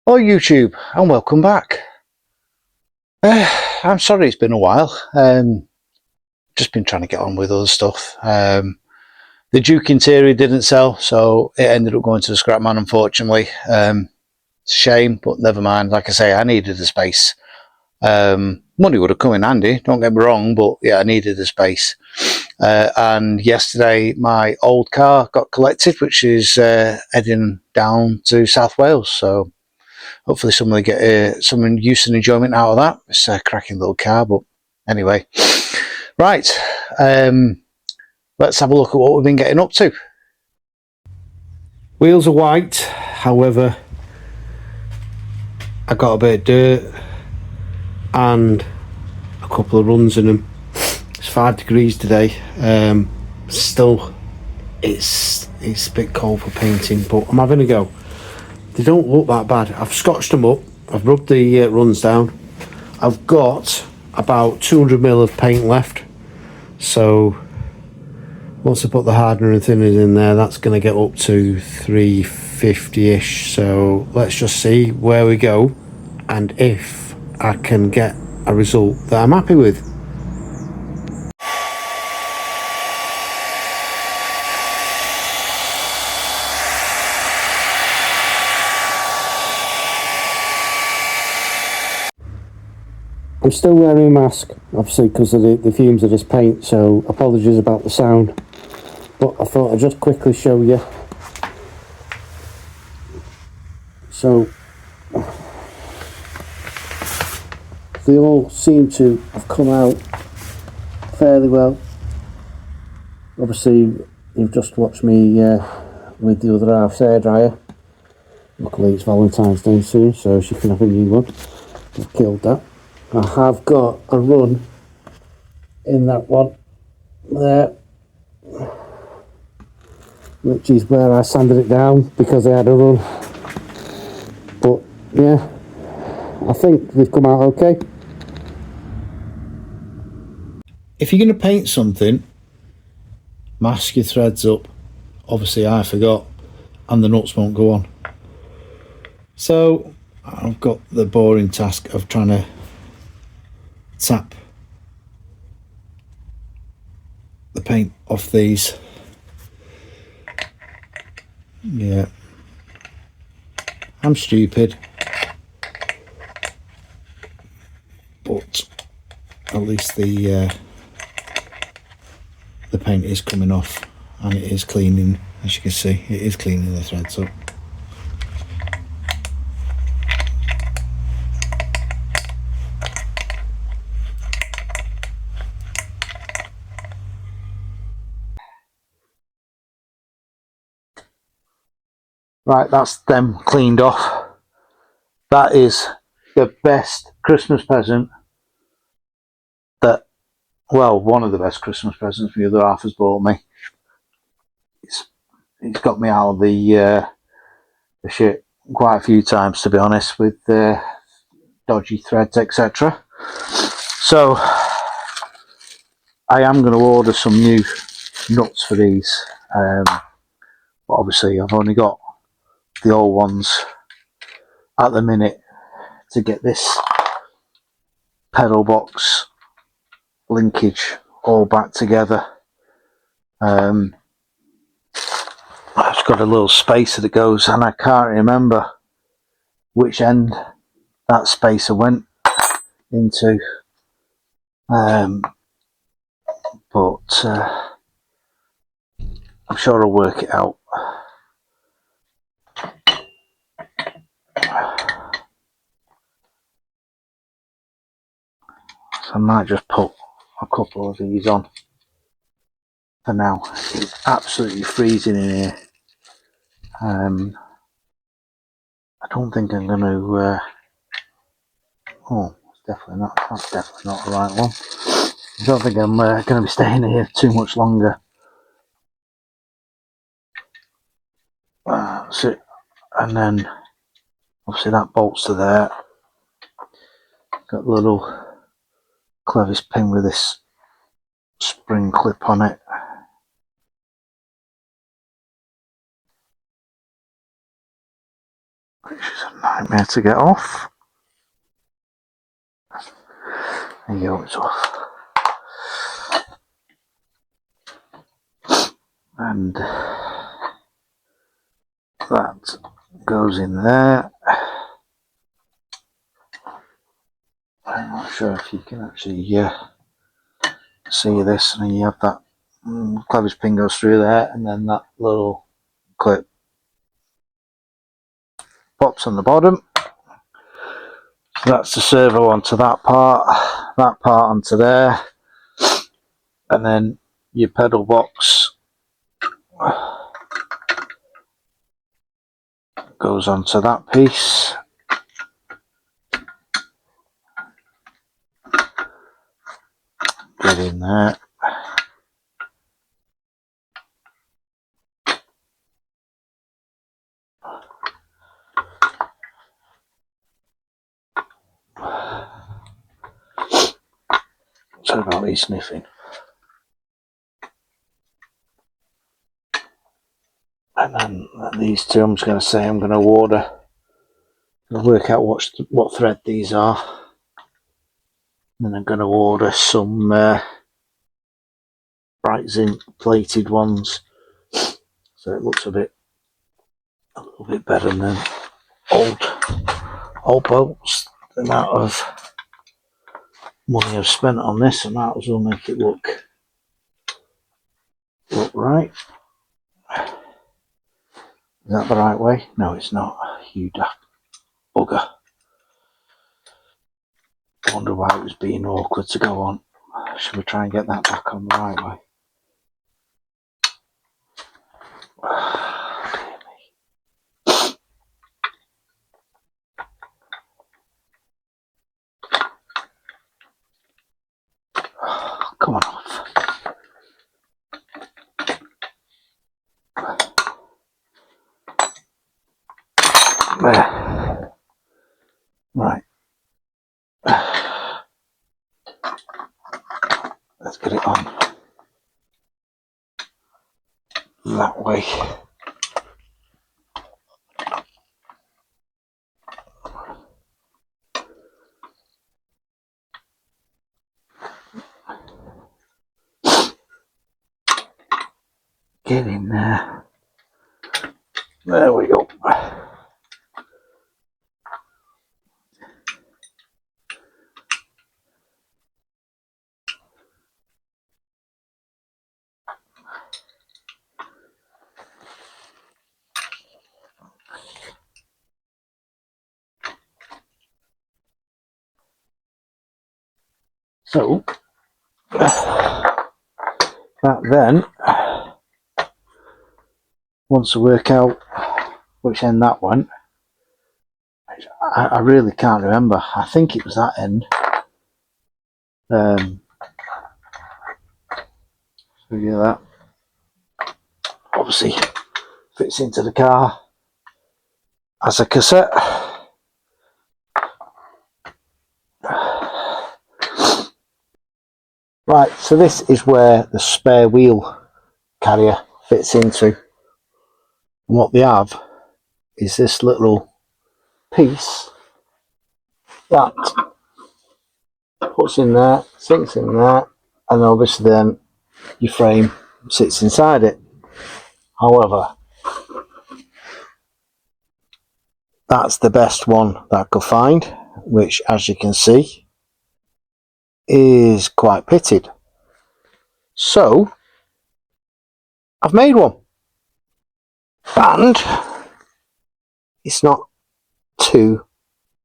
Hello YouTube and welcome back. I'm sorry it's been a while. Just been trying to get on with other stuff. The Duke interior didn't sell, so it ended up going to the scrap man, unfortunately. It's a shame, but never mind. Like I say, I needed the space. Money would have come in handy, don't get me wrong, but yeah, I needed the space. And yesterday my old car got collected, which is heading down to South Wales, so hopefully somebody get some use and enjoyment out of that. It's a cracking little car, but anyway. Right, let's have a look at what we've been getting up to. Wheels are white, however, I got a bit of dirt and a couple of runs in them. It's 5 degrees today. Still, it's a bit cold for painting, but I'm having a go. They don't look that bad. I've scotched them up. I've rubbed the runs down. I've got about 200ml of paint left. So once I put the hardener and thinners in there, that's going to get up to 350-ish. So let's just see where we go and if I can get a result that I'm happy with. I'm still wearing a mask, obviously, because of the fumes of this paint, so apologies about the sound. But I thought I'd just quickly show you. So, they all seem to have come out fairly well. Obviously, you've just watched me with the other half's hairdryer. Luckily it's Valentine's Day soon, so she can have a new one. I've killed that. I have got a run in that one there, which is where I sanded it down because I had a run. But yeah, I think they've come out okay. If you're going to paint something, mask your threads up. Obviously I forgot, and the nuts won't go on. So I've got the boring task of trying to tap the paint off these. Yeah, I'm stupid, but at least the paint is coming off and it is cleaning. As you can see, it is cleaning the threads up. Right, that's them cleaned off. That is the best Christmas present that, well, one of the best Christmas presents the other half has bought me. It's got me out of the shit quite a few times, to be honest, with dodgy threads, etc. So I am going to order some new nuts for these, but obviously I've only got the old ones at the minute to get this pedal box linkage all back together. I've got a little spacer that goes, and I can't remember which end that spacer went into, but I'm sure I'll work it out. So I might just put a couple of these on for now. It's absolutely freezing in here. I don't think I'm going to. Oh, it's definitely not. That's definitely not the right one. I don't think I'm going to be staying here too much longer. That's it. And then obviously that bolts to there. Got a little clevis pin with this spring clip on it. Which is a Nightmare to get off. There you go, it's off. And that goes in there. I'm not sure if you can actually see this, and you have that clevis pin goes through there, and then that little clip pops on the bottom. So that's the servo onto that part onto there, and then your pedal box goes onto that piece. Get in there. Sorry about me sniffing. And then these two, I'm just going to say I'm going to order. I'll work out what thread these are. And then I'm going to order some bright zinc plated ones, so it looks a little bit better than old bolts. The amount of money I've spent on this, I might as well make it look right. Is that the right way? No, it's not. You daft bugger. I wonder why it was being awkward to go on. Should we try and get that back on the right way? Come on off. There. Right. Let's get it on that way. Get in there. There we go. So that then, once I work out which end that went, I really can't remember. I think it was that end. So yeah, that obviously fits into the car as a cassette. Right, so this is where the spare wheel carrier fits into. And what they have is this little piece that puts in there, sinks in there, and obviously then your frame sits inside it. However, that's the best one that I could find, which, as you can see, is quite pitted. So I've made one, and it's not too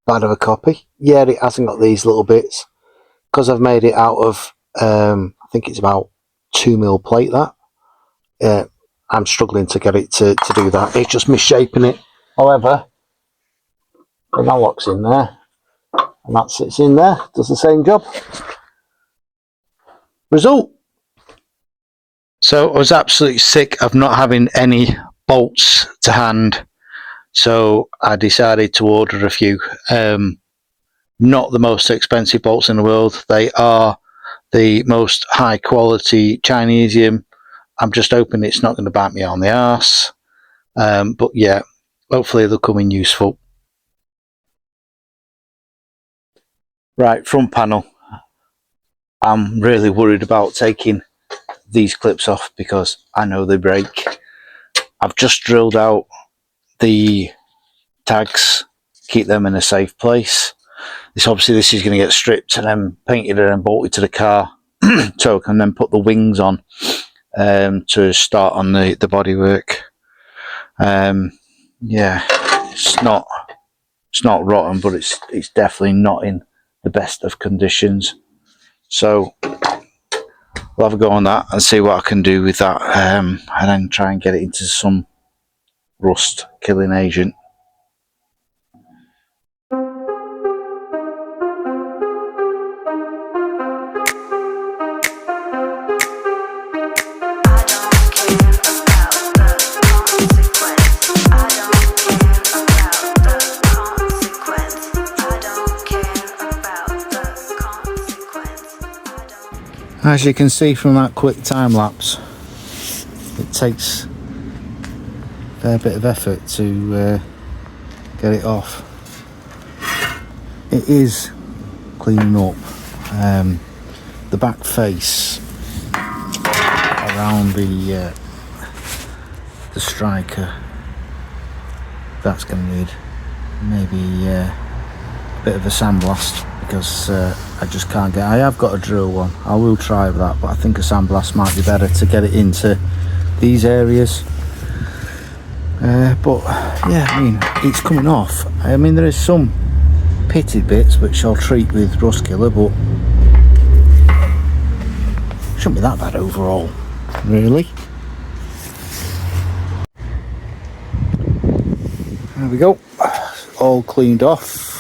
bad of a copy. Yeah, it hasn't got these little bits because I've made it out of I think it's about 2mm plate. That I'm struggling to get it to do that. It's just misshapen it. However, the lock's in there, and that sits in there, does the same job. Result. So I was absolutely sick of not having any bolts to hand, so I decided to order a few. Not the most expensive bolts in the world. They are the most high quality Chinesium. I'm just hoping it's not going to bite me on the arse. But yeah, hopefully they'll come in useful. Right, front panel. I'm really worried about taking these clips off because I know they break. I've just drilled out the tags, keep them in a safe place. This is going to get stripped and then painted and then bolted to the car, so I can then put the wings on to start on the bodywork. Yeah, it's not rotten, but it's definitely not in the best of conditions. So we'll have a go on that and see what I can do with that, and then try and get it into some rust killing agent. As you can see from that quick time lapse, it takes a fair bit of effort to get it off. It is cleaning up the back face around the striker. That's going to need maybe a bit of a sandblast, because I just can't get. I have got a drill one. I will try that, but I think a sandblast might be better to get it into these areas. But yeah, I mean, it's coming off. I mean, there is some pitted bits which I'll treat with rust killer, but shouldn't be that bad overall, really. There we go, all cleaned off.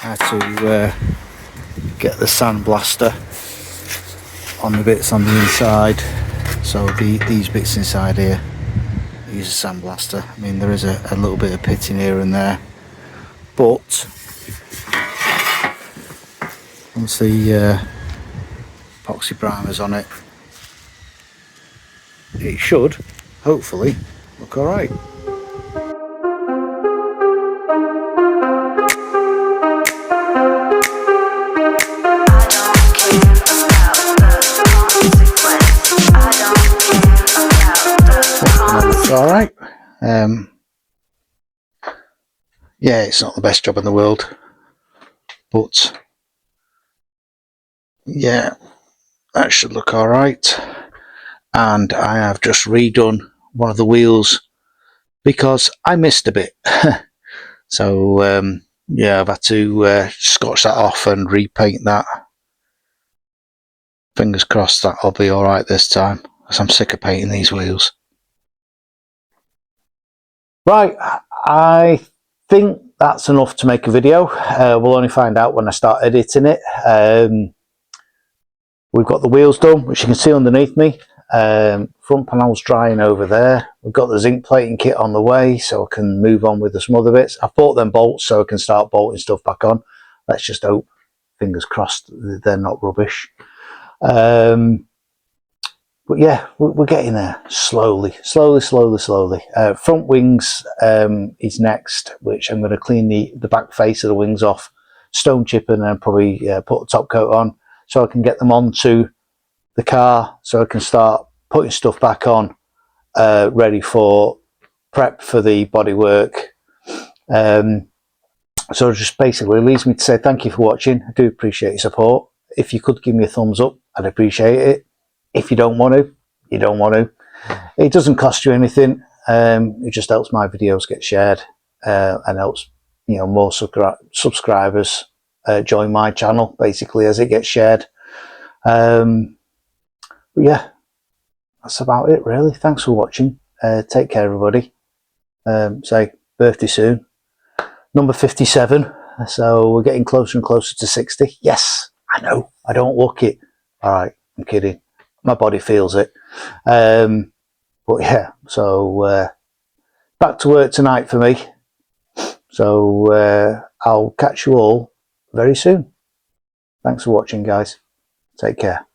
I had to get the sandblaster on the bits on the inside, so these bits inside here, use a sandblaster. I mean, there is a little bit of pitting here and there, but once the epoxy primer's on it, it should hopefully look alright. Alright. Yeah, it's not the best job in the world, but yeah, that should look alright. And I have just redone one of the wheels because I missed a bit. So yeah, I've had to scotch that off and repaint that. Fingers crossed that'll be alright this time, because I'm sick of painting these wheels. Right, I think that's enough to make a video. We'll only find out when I start editing it. We've got the wheels done, which you can see underneath me. Front panel's drying over there. We've got the zinc plating kit on the way, so I can move on with some other bits. I've bought them bolts so I can start bolting stuff back on. Let's just hope, fingers crossed, they're not rubbish. But yeah, we're getting there slowly. Front wings is next, which I'm going to clean the back face of the wings off, stone chip, and then probably put a top coat on, so I can get them onto the car, so I can start putting stuff back on, ready for prep for the bodywork. So it just basically leaves me to say thank you for watching. I do appreciate your support. If you could give me a thumbs up, I'd appreciate it. If you don't want to, you don't want to. It doesn't cost you anything. It just helps my videos get shared, and helps, you know, more subscribers join my channel, basically, as it gets shared. But yeah, that's about it, really. Thanks for watching. Take care, everybody. Say birthday soon, number 57. So we're getting closer and closer to 60. Yes, I know. I don't look it. All right, I'm kidding. My body feels it. But yeah, so back to work tonight for me. So I'll catch you all very soon. Thanks for watching, guys. Take care.